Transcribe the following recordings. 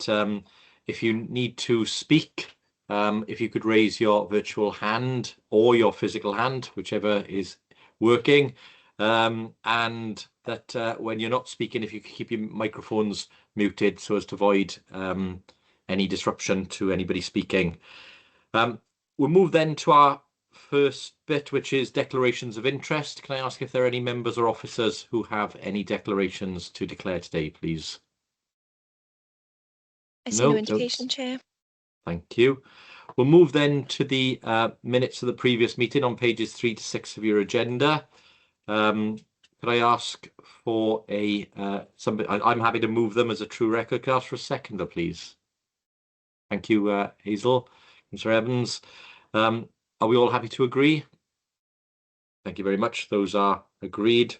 that if you need to speak, if you could raise your virtual hand or your physical hand, whichever is working, and that when you're not speaking, if you could keep your microphones muted so as to avoid any disruption to anybody speaking. We'll move then to our first bit, which is declarations of interest. Can I ask if there are any members or officers who have any declarations to declare today, please? I see no indication, Chair. Thank you. We'll move then to the minutes of the previous meeting on pages 3 to 6 of your agenda. Could I ask for somebody? I'm happy to move them as a true record. Could I ask for a seconder, please? Thank you, Hazel. Mr. Evans. Are we all happy to agree? Thank you very much. Those are agreed.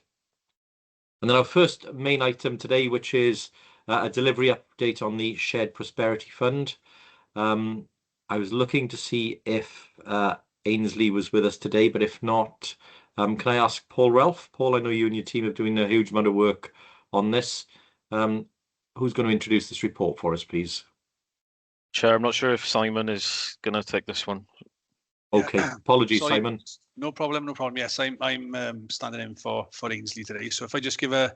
And then our first main item today, which is a delivery update on the Shared Prosperity Fund. I was looking to see if Ainsley was with us today, but if not, can I ask Paul Ralph? Paul, I know you and your team are doing a huge amount of work on this. Who's going to introduce this report for us, please? Chair, I'm not sure if Simon is going to take this one. Okay, apologies, Sorry, Simon. No problem. Yes, I'm standing in for Ainsley today. So if I just give an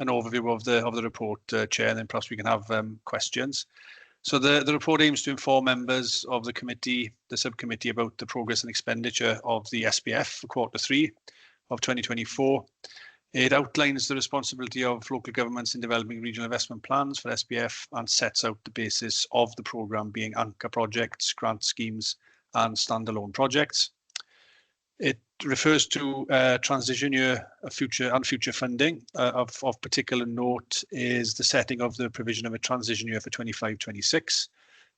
overview of the report, Chair, and then perhaps we can have questions. So the report aims to inform members of the subcommittee about the progress and expenditure of the SPF for Q3 of 2024. It outlines the responsibility of local governments in developing regional investment plans for SPF and sets out the basis of the programme being anchor projects, grant schemes and standalone projects. It refers to transition year future funding. Of particular note is the setting of the provision of a transition year for 25-26.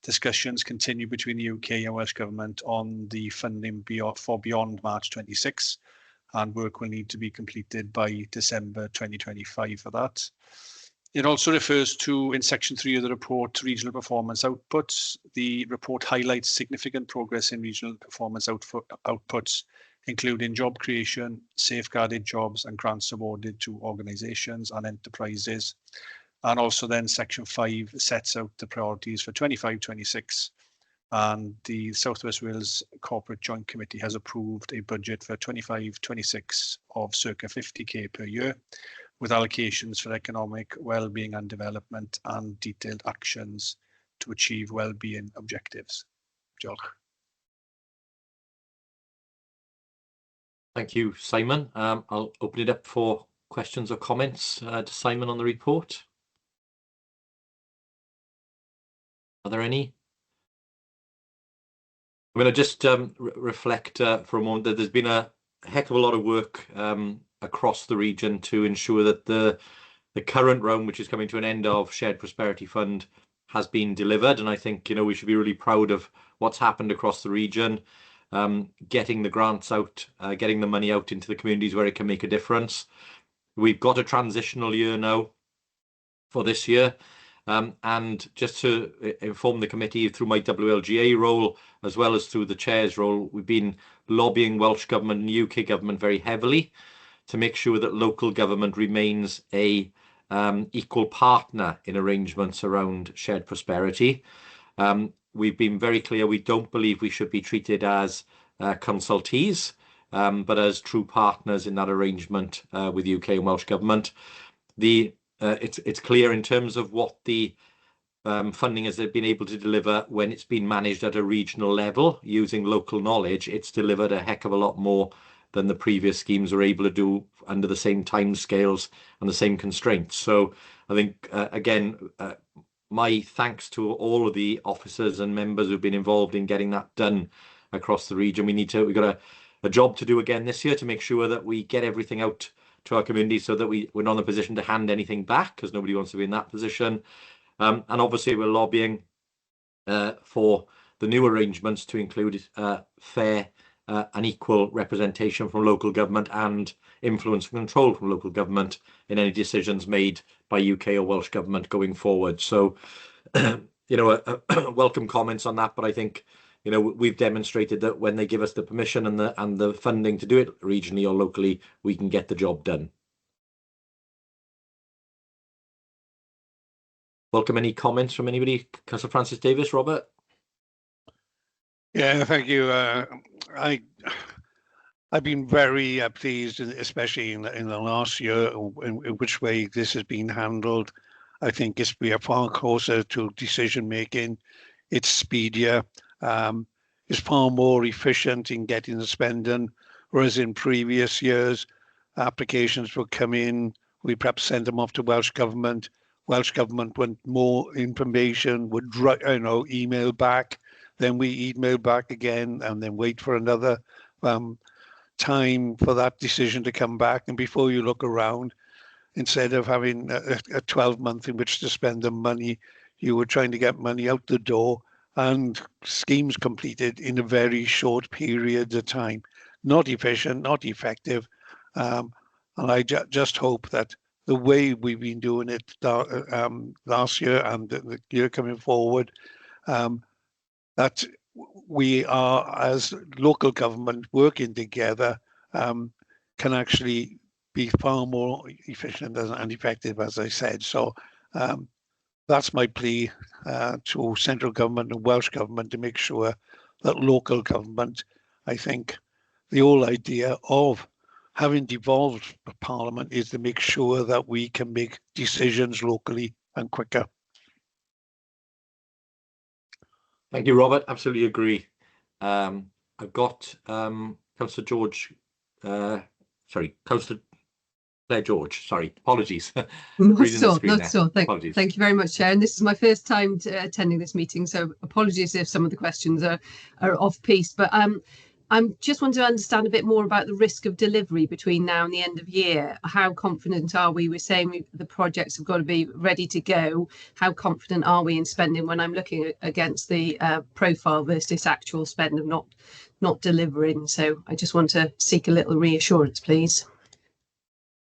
Discussions continue between the UK and Welsh Government on the funding for beyond March 26, and work will need to be completed by December 2025 for that. It also refers to, in section 3 of the report, regional performance outputs. The report highlights significant progress in regional performance outputs, including job creation, safeguarded jobs and grants awarded to organisations and enterprises. And also then section 5 sets out the priorities for 25-26. And the South West Wales Corporate Joint Committee has approved a budget for 25-26 of circa 50k per year, with allocations for economic well-being and development and detailed actions to achieve well-being objectives. Diolch. Thank you, Simon. I'll open it up for questions or comments to Simon on the report. Are there any? I'm going to just reflect for a moment that there's been a heck of a lot of work across the region to ensure that the current round, which is coming to an end of Shared Prosperity Fund, has been delivered. And I think, we should be really proud of what's happened across the region, getting the grants out, getting the money out into the communities where it can make a difference. We've got a transitional year now for this year. And just to inform the committee, through my WLGA role, as well as through the chair's role, we've been lobbying Welsh Government and UK Government very heavily to make sure that local government remains a equal partner in arrangements around shared prosperity. We've been very clear we don't believe we should be treated as consultees, but as true partners in that arrangement with UK and Welsh Government. It's clear in terms of what the funding has been able to deliver when it's been managed at a regional level using local knowledge. It's delivered a heck of a lot more than the previous schemes were able to do under the same timescales and the same constraints. So I think, again, my thanks to all of the officers and members who've been involved in getting that done across the region. We've got a job to do again this year to make sure that we get everything out to our community so that we're not in a position to hand anything back, because nobody wants to be in that position. And obviously we're lobbying for the new arrangements to include fair and equal representation from local government and influence and control from local government in any decisions made by UK or Welsh Government going forward. So, welcome comments on that, but I think, we've demonstrated that when they give us the permission and the funding to do it regionally or locally, we can get the job done. Welcome any comments from anybody. Councillor Francis Davis, Robert? Yeah, thank you. I've been very pleased, especially in the last year, in which way this has been handled. I think we are far closer to decision making. It's speedier. It's far more efficient in getting the spending, whereas in previous years, applications would come in. We perhaps send them off to Welsh Government. Welsh Government want more information, would email back. Then we email back again, and then wait for another time for that decision to come back. And before you look around, instead of having a 12-month in which to spend the money, you were trying to get money out the door and schemes completed in a very short period of time. Not efficient, not effective. And I just hope that the way we've been doing it last year and the year coming forward, that we are, as local government working together, can actually be far more efficient and effective, as I said. So that's my plea to central government and Welsh government, to make sure that local government, I think the whole idea of having devolved Parliament is to make sure that we can make decisions locally and quicker. Thank you, Robert. Absolutely agree. I've got Councillor George, Councillor Claire George, sorry, apologies. Not so. Thank you very much, Chair. And this is my first time attending this meeting, so apologies if some of the questions are off-piece. But I'm just want to understand a bit more about the risk of delivery between now and the end of year. How confident are we? We're saying the projects have got to be ready to go. How confident are we in spending when I'm looking against the profile versus actual spend of not delivering? So I just want to seek a little reassurance, please.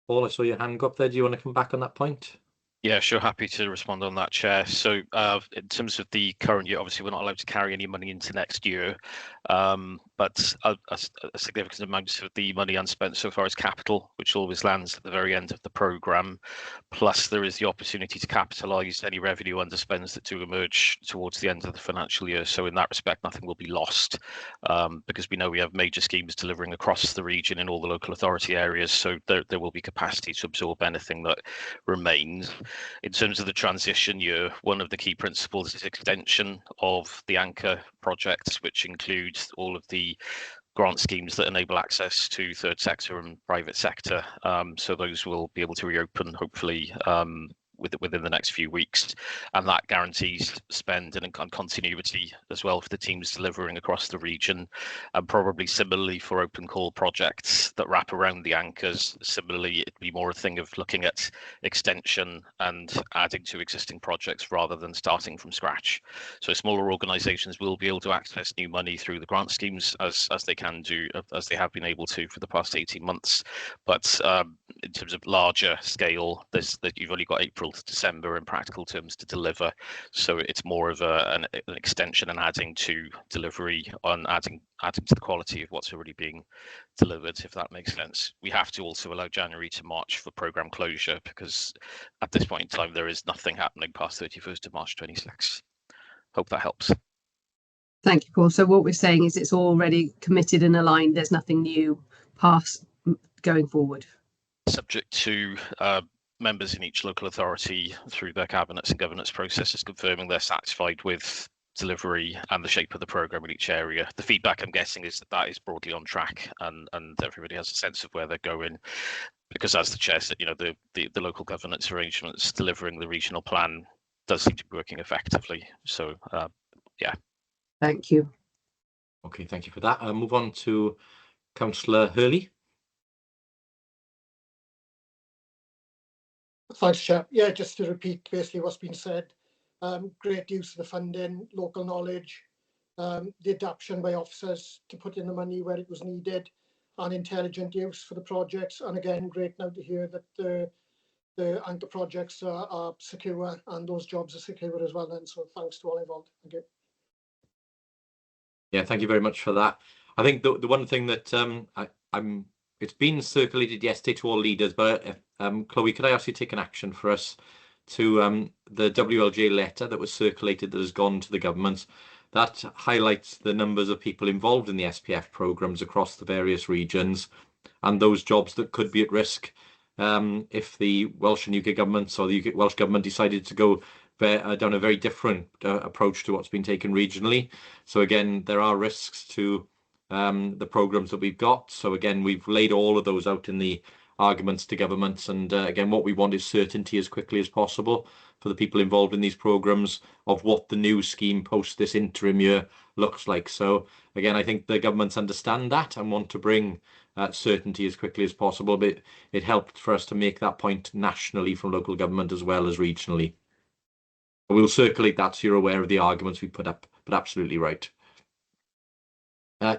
Paul, I saw your hand go up there. Do you want to come back on that point? Yeah, sure. Happy to respond on that, Chair. So in terms of the current year, obviously we're not allowed to carry any money into next year, but a significant amount of the money unspent so far is capital, which always lands at the very end of the programme. Plus there is the opportunity to capitalise any revenue underspends that do emerge towards the end of the financial year. So in that respect, nothing will be lost, because we know we have major schemes delivering across the region in all the local authority areas. So there will be capacity to absorb anything that remains. In terms of the transition year, one of the key principles is extension of the anchor projects, which includes all of the grant schemes that enable access to third sector and private sector. So those will be able to reopen, hopefully, within the next few weeks, and that guarantees spend and continuity as well for the teams delivering across the region, and probably similarly for open call projects that wrap around the anchors. Similarly, it'd be more a thing of looking at extension and adding to existing projects rather than starting from scratch. So smaller organisations will be able to access new money through the grant schemes as they can do, as they have been able to for the past 18 months. But in terms of larger scale, you've only got April to December in practical terms to deliver, so it's more of an extension and adding to delivery, on adding to the quality of what's already being delivered, if that makes sense. We have to also allow January to March for programme closure, because at this point in time there is nothing happening past 31st of March 26. Hope that helps. Thank you, Paul. So what we're saying is it's already committed and aligned. There's nothing new past going forward. Subject to members in each local authority through their cabinets and governance processes confirming they're satisfied with delivery and the shape of the programme in each area. The feedback I'm getting is that is broadly on track, and everybody has a sense of where they're going, because as the Chair said, the local governance arrangements delivering the regional plan does seem to be working effectively. So yeah. Thank you. Okay, thank you for that. I'll move on to Councillor Hurley. Thanks, Chair. Yeah, just to repeat basically what's been said. Great use of the funding, local knowledge, the adaptation by officers to put in the money where it was needed, and intelligent use for the projects. And again, great now to hear that the anchor projects are secure and those jobs are secure as well. Then, so thanks to all involved. Thank you. Yeah, thank you very much for that. I think the one thing that it's been circulated yesterday to all leaders, but Chloe, could I ask you to take an action for us to the WLJ letter that was circulated that has gone to the government. That highlights the numbers of people involved in the SPF programs across the various regions and those jobs that could be at risk if the Welsh and UK governments or the Welsh government decided to go down a very different approach to what's been taken regionally. So again, there are risks to the programs that we've got. So again, we've laid all of those out in the arguments to governments. And again, what we want is certainty as quickly as possible for the people involved in these programs of what the new scheme post this interim year looks like. So again, I think the governments understand that and want to bring certainty as quickly as possible, but it helped for us to make that point nationally from local government as well as regionally. We'll circulate that so you're aware of the arguments we put up, but absolutely right.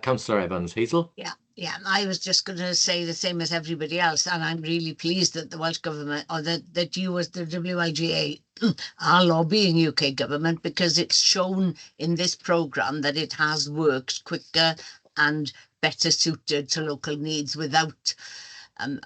Councillor Evans. Hazel? Yeah, I was just going to say the same as everybody else, and I'm really pleased that the Welsh Government, or that you as the WLGA are lobbying UK Government, because it's shown in this programme that it has worked quicker and better suited to local needs without, I'm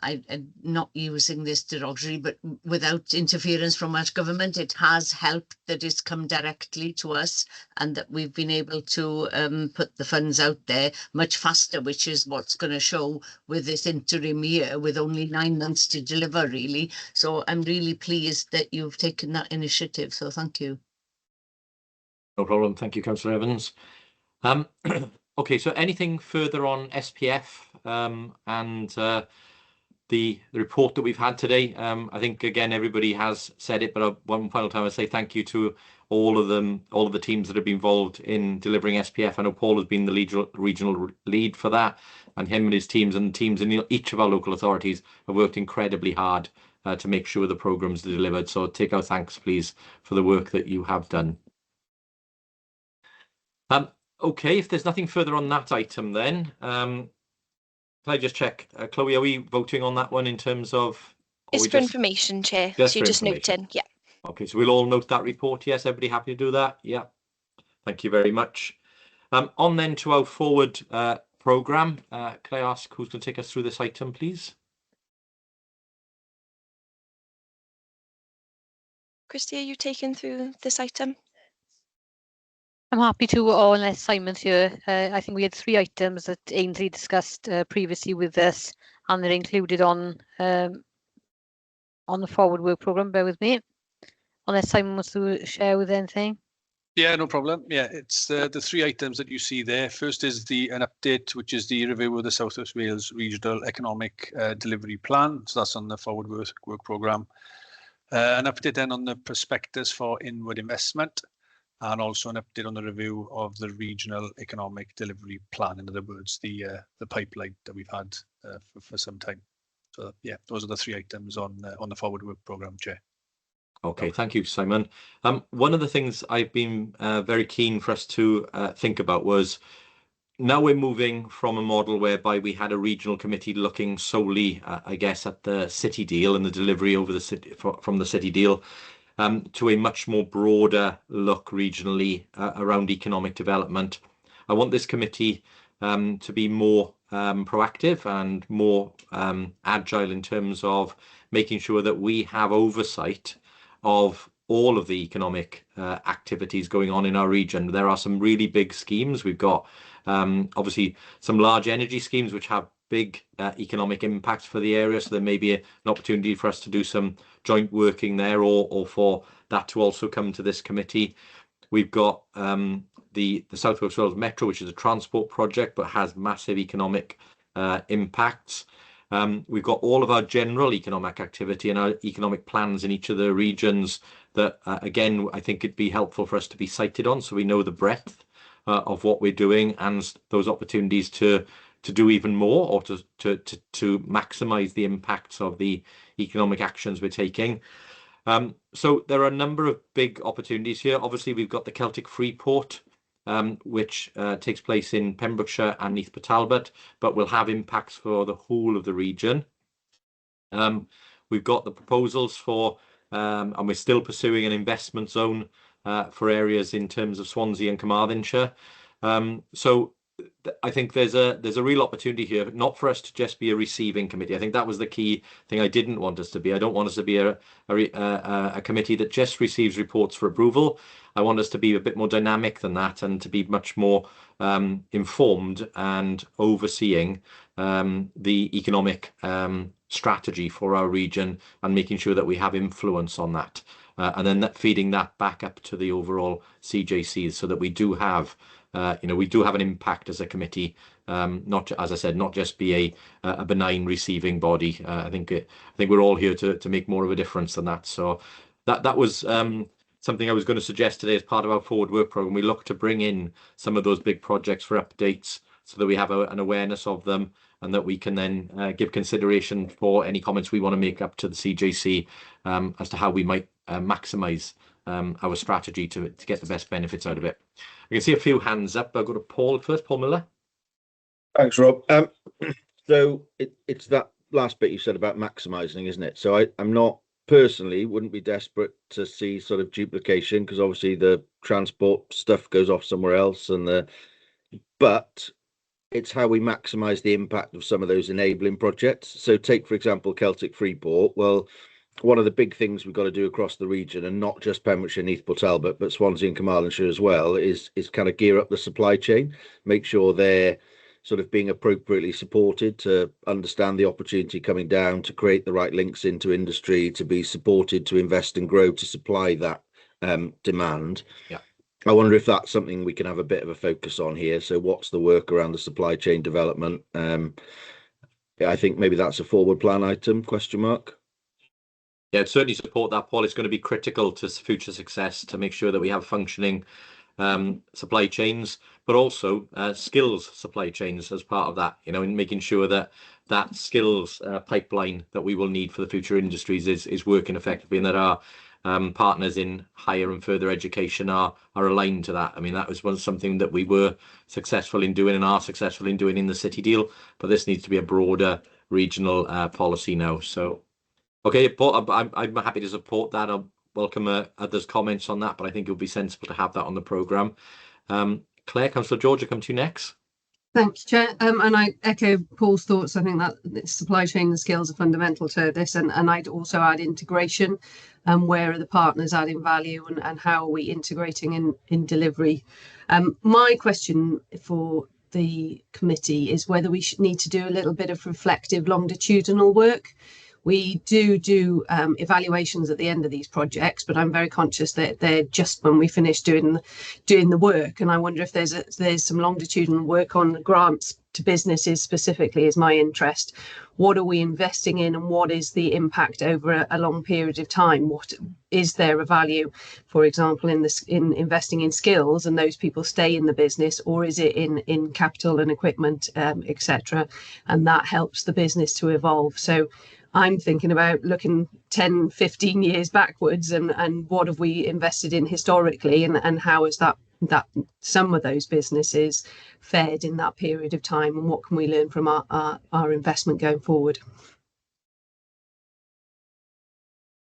not using this derogatory, but without interference from Welsh Government. It has helped that it's come directly to us and that we've been able to put the funds out there much faster, which is what's going to show with this interim year with only 9 months to deliver, really. So I'm really pleased that you've taken that initiative. So thank you. No problem. Thank you, Councillor Evans. Okay, so anything further on SPF and the report that we've had today? I think again everybody has said it, but one final time I say thank you to all of the teams that have been involved in delivering SPF. I know Paul has been the regional lead for that, and him and his teams and teams in each of our local authorities have worked incredibly hard to make sure the programmes are delivered. So take our thanks, please, for the work that you have done. Okay, if there's nothing further on that item, then can I just check, Chloe, are we voting on that one in terms of? It's for information, Chair. So you're just noting, yeah. Okay, so we'll all note that report. Yes, everybody happy to do that? Yeah. Thank you very much. On then to our forward programme, can I ask who's going to take us through this item, please? Christy, are you taking through this item? I'm happy to, unless Simon's here. I think we had 3 items that Ainsley discussed previously with us, and they're included on the forward work programme. Bear with me. Unless Simon wants to share with anything. Yeah, no problem. Yeah, it's the 3 items that you see there. First is an update, which is the review of the South West Wales Regional Economic Delivery Plan. So that's on the forward work programme. An update then on the prospectus for inward investment, and also an update on the review of the Regional Economic Delivery Plan. In other words, the pipeline that we've had for some time. So yeah, those are the 3 items on the forward work programme, Chair. Okay, thank you, Simon. One of the things I've been very keen for us to think about was, now we're moving from a model whereby we had a regional committee looking solely, I guess, at the city deal and the delivery over the city from the city deal, to a much more broader look regionally around economic development. I want this committee to be more proactive and more agile in terms of making sure that we have oversight of all of the economic activities going on in our region. There are some really big schemes. We've got obviously some large energy schemes which have big economic impacts for the area, so there may be an opportunity for us to do some joint working there, or for that to also come to this committee. We've got the South West Wales Metro, which is a transport project but has massive economic impacts. We've got all of our general economic activity and our economic plans in each of the regions that, again, I think it'd be helpful for us to be cited on, so we know the breadth of what we're doing and those opportunities to do even more, or to maximise the impacts of the economic actions we're taking. So there are a number of big opportunities here. Obviously, we've got the Celtic Freeport, which takes place in Pembrokeshire and Neath Talbot, but will have impacts for the whole of the region. We've got the proposals for, and we're still pursuing an investment zone for areas in terms of Swansea and Carmarthenshire. So I think there's a real opportunity here, not for us to just be a receiving committee. I think that was the key thing I didn't want us to be. I don't want us to be a committee that just receives reports for approval. I want us to be a bit more dynamic than that, and to be much more informed and overseeing the economic strategy for our region, and making sure that we have influence on that, and then feeding that back up to the overall CJCs, so that we do have we do have an impact as a committee, not, as I said, not just be a benign receiving body. I think we're all here to make more of a difference than that. So that was something I was going to suggest today as part of our forward work program. We look to bring in some of those big projects for updates, so that we have an awareness of them, and that we can then give consideration for any comments we want to make up to the CJC as to how we might maximise our strategy to get the best benefits out of it. I can see a few hands up. I'll go to Paul first. Paul Miller. Thanks, Rob. So it's that last bit you said about maximising, isn't it? So I'm not personally wouldn't be desperate to see sort of duplication, because obviously the transport stuff goes off somewhere else, but it's how we maximise the impact of some of those enabling projects. So take, for example, Celtic Freeport. Well, one of the big things we've got to do across the region, and not just Pembrokeshire, Neath, Talbot, but Swansea and Carmarthenshire as well, is kind of gear up the supply chain, make sure they're sort of being appropriately supported, to understand the opportunity coming down, to create the right links into industry, to be supported, to invest and grow, to supply that demand. Yeah. I wonder if that's something we can have a bit of a focus on here. So what's the work around the supply chain development? I think maybe that's a forward plan item, question mark. Yeah, I'd certainly support that, Paul. It's going to be critical to future success to make sure that we have functioning supply chains, but also skills supply chains as part of that, in making sure that that skills pipeline that we will need for the future industries is working effectively, and that our partners in higher and further education are aligned to that. I mean, that was something that we were successful in doing and are successful in doing in the City deal, but this needs to be a broader regional policy now. So, okay, Paul, I'm happy to support that. I'll welcome others' comments on that, but I think it would be sensible to have that on the programme. Claire, Councillor George, I'll come to you next. Thanks, Chair. And I echo Paul's thoughts. I think that the supply chain and skills are fundamental to this, and I'd also add integration, and where are the partners adding value, and how are we integrating in delivery. My question for the committee is whether we should need to do a little bit of reflective longitudinal work. We do evaluations at the end of these projects, but I'm very conscious that they're just when we finish doing the work. And I wonder if there's some longitudinal work on the grants to businesses specifically is my interest. What are we investing in, and what is the impact over a long period of time? What is there a value, for example, in investing in skills and those people stay in the business, or is it in capital and equipment, etc.? And that helps the business to evolve. So I'm thinking about looking 10, 15 years backwards, and what have we invested in historically, and how has that some of those businesses fared in that period of time, and what can we learn from our investment going forward?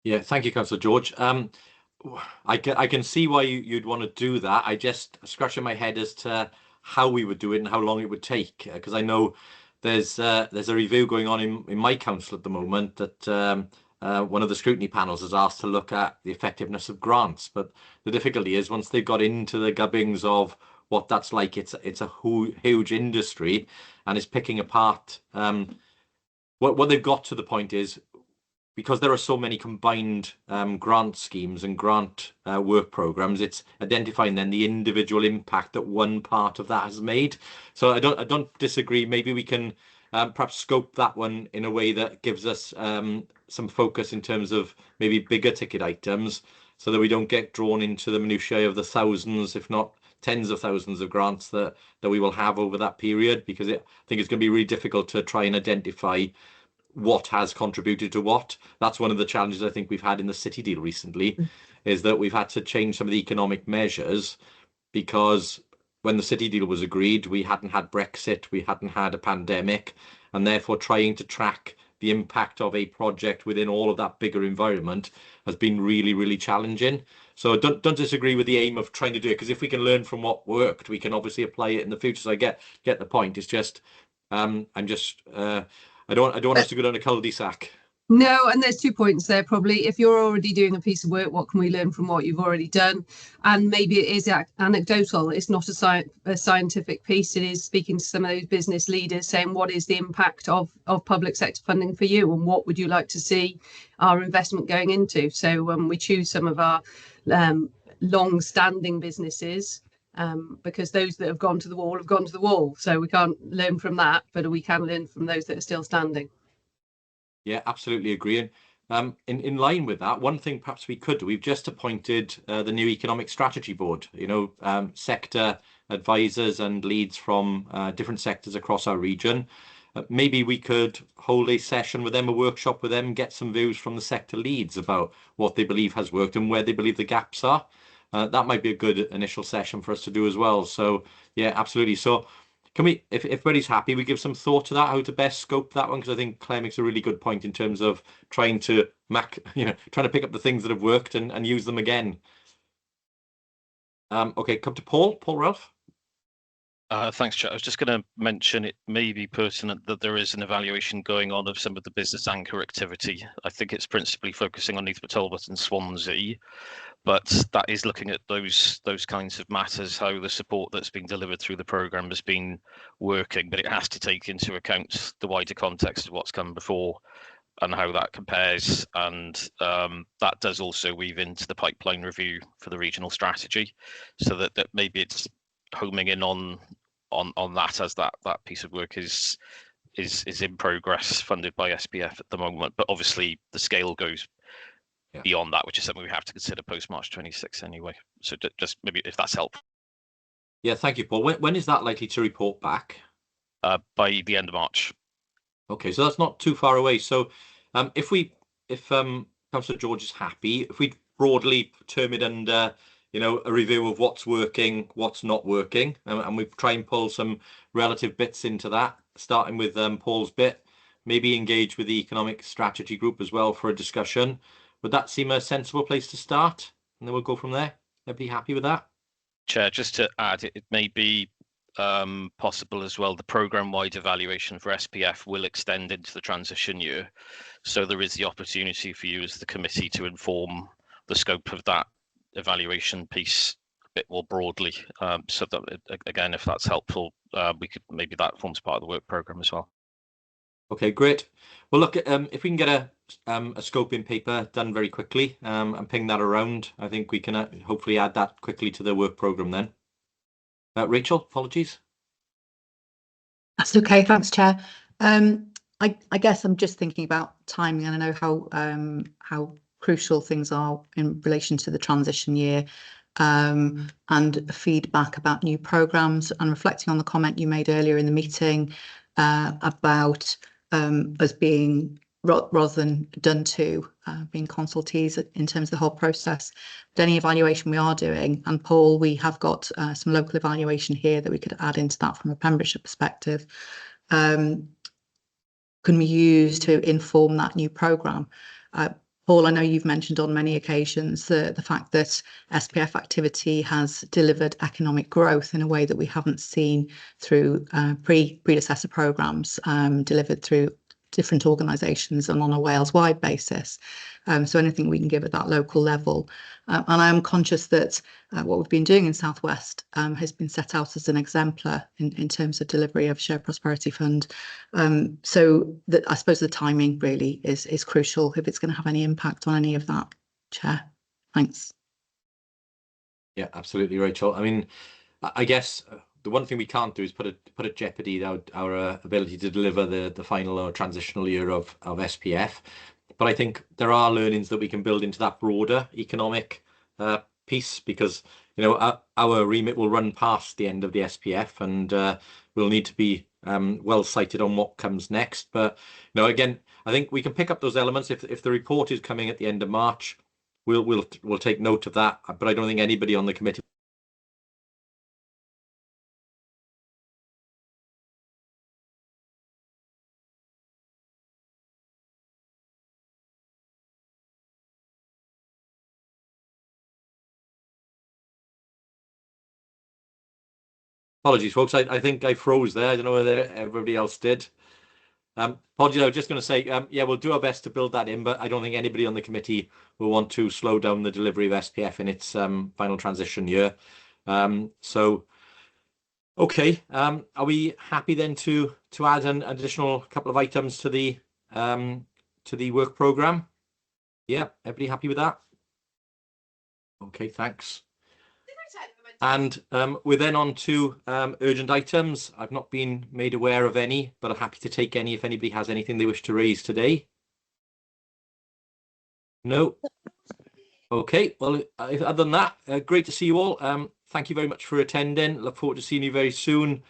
Yeah, thank you, Councillor George. I can see why you'd want to do that. I just scratching my head as to how we would do it and how long it would take, because I know there's a review going on in my council at the moment that one of the scrutiny panels is asked to look at the effectiveness of grants. But the difficulty is, once they've got into the gubbings of what that's like, it's a huge industry, and it's picking apart. What they've got to the point is, because there are so many combined grant schemes and grant work programs, it's identifying then the individual impact that one part of that has made. So I don't disagree. Maybe we can perhaps scope that one in a way that gives us some focus in terms of maybe bigger ticket items, so that we don't get drawn into the minutiae of the thousands, if not tens of thousands of grants that we will have over that period, because I think it's going to be really difficult to try and identify what has contributed to what. That's one of the challenges I think we've had in the City deal recently, is that we've had to change some of the economic measures, because when the City deal was agreed, we hadn't had Brexit, we hadn't had a pandemic, and therefore trying to track the impact of a project within all of that bigger environment has been really, really challenging. So don't disagree with the aim of trying to do it, because if we can learn from what worked, we can obviously apply it in the future. So I get the point. It's just I don't want us to go down a cul-de-sac. No, and there's 2 points there probably. If you're already doing a piece of work, what can we learn from what you've already done? And maybe it is anecdotal. It's not a scientific piece. It is speaking to some of those business leaders, saying what is the impact of public sector funding for you, and what would you like to see our investment going into? So when we choose some of our long-standing businesses, because those that have gone to the wall have gone to the wall. So we can't learn from that, but we can learn from those that are still standing. Yeah, absolutely agree. And in line with that, one thing perhaps we could do, we've just appointed the new Economic Strategy Board, sector advisors and leads from different sectors across our region. Maybe we could hold a session with them, a workshop with them, get some views from the sector leads about what they believe has worked and where they believe the gaps are. That might be a good initial session for us to do as well. So yeah, absolutely. So can we, if everybody's happy, we give some thought to that, how to best scope that one? Because I think Claire makes a really good point in terms of trying to trying to pick up the things that have worked and use them again. Okay, come to Paul Ralph. Thanks, Chair. I was just going to mention it may be pertinent that there is an evaluation going on of some of the business anchor activity. I think it's principally focusing on Neath, Talbot and Swansea, but that is looking at those kinds of matters, how the support that's been delivered through the programme has been working, but it has to take into account the wider context of what's come before and how that compares. And that does also weave into the pipeline review for the regional strategy, so that maybe it's homing in on that, as that piece of work is in progress, funded by SPF at the moment. But obviously the scale goes beyond that, which is something we have to consider post March 26 anyway. So just maybe if that's helpful. Yeah, thank you, Paul. When is that likely to report back? By the end of March. Okay, so that's not too far away. So if Councillor George is happy, if we broadly term it under a review of what's working, what's not working, and we try and pull some relative bits into that, starting with Paul's bit, maybe engage with the Economic Strategy Group as well for a discussion. Would that seem a sensible place to start? And then we'll go from there. Everybody happy with that? Chair, just to add, it may be possible as well, the programme-wide evaluation for SPF will extend into the transition year. So there is the opportunity for you as the committee to inform the scope of that evaluation piece a bit more broadly. So that, again, if that's helpful, we could, maybe that forms part of the work programme as well. Okay, great. Well, look, if we can get a scoping paper done very quickly and ping that around, I think we can hopefully add that quickly to the work programme then. Rachel, apologies. That's okay, thanks, Chair. I guess I'm just thinking about timing, and I know how crucial things are in relation to the transition year, and feedback about new programmes, and reflecting on the comment you made earlier in the meeting about us being, rather than done to, being consultees in terms of the whole process. But any evaluation we are doing, and Paul, we have got some local evaluation here that we could add into that from a Pembrokeshire perspective. Can we use to inform that new programme? Paul, I know you've mentioned on many occasions the fact that SPF activity has delivered economic growth in a way that we haven't seen through predecessor programmes delivered through different organisations and on a Wales-wide basis. So anything we can give at that local level. And I am conscious that what we've been doing in South West has been set out as an exemplar in terms of delivery of Shared Prosperity Fund. So that, I suppose the timing really is crucial if it's going to have any impact on any of that, Chair. Thanks. Yeah, absolutely, Rachel. I mean, I guess the one thing we can't do is put at jeopardy our ability to deliver the final or transitional year of SPF. But I think there are learnings that we can build into that broader economic piece, because our remit will run past the end of the SPF, and we'll need to be well sighted on what comes next. But again, I think we can pick up those elements if the report is coming at the end of March. We'll take note of that. But I don't think anybody on the committee Apologies, folks. I think I froze there. I don't know whether everybody else did. Apologies. I was just going to say, yeah, we'll do our best to build that in, but I don't think anybody on the committee will want to slow down the delivery of SPF in its final transition year. So, okay. Are we happy then to add an additional couple of items to the work programme? Yeah, everybody happy with that? Okay, thanks. And we're then on to urgent items. I've not been made aware of any, but I'm happy to take any if anybody has anything they wish to raise today. No? Okay, well, other than that, great to see you all. Thank you very much for attending. Look forward to seeing you very soon.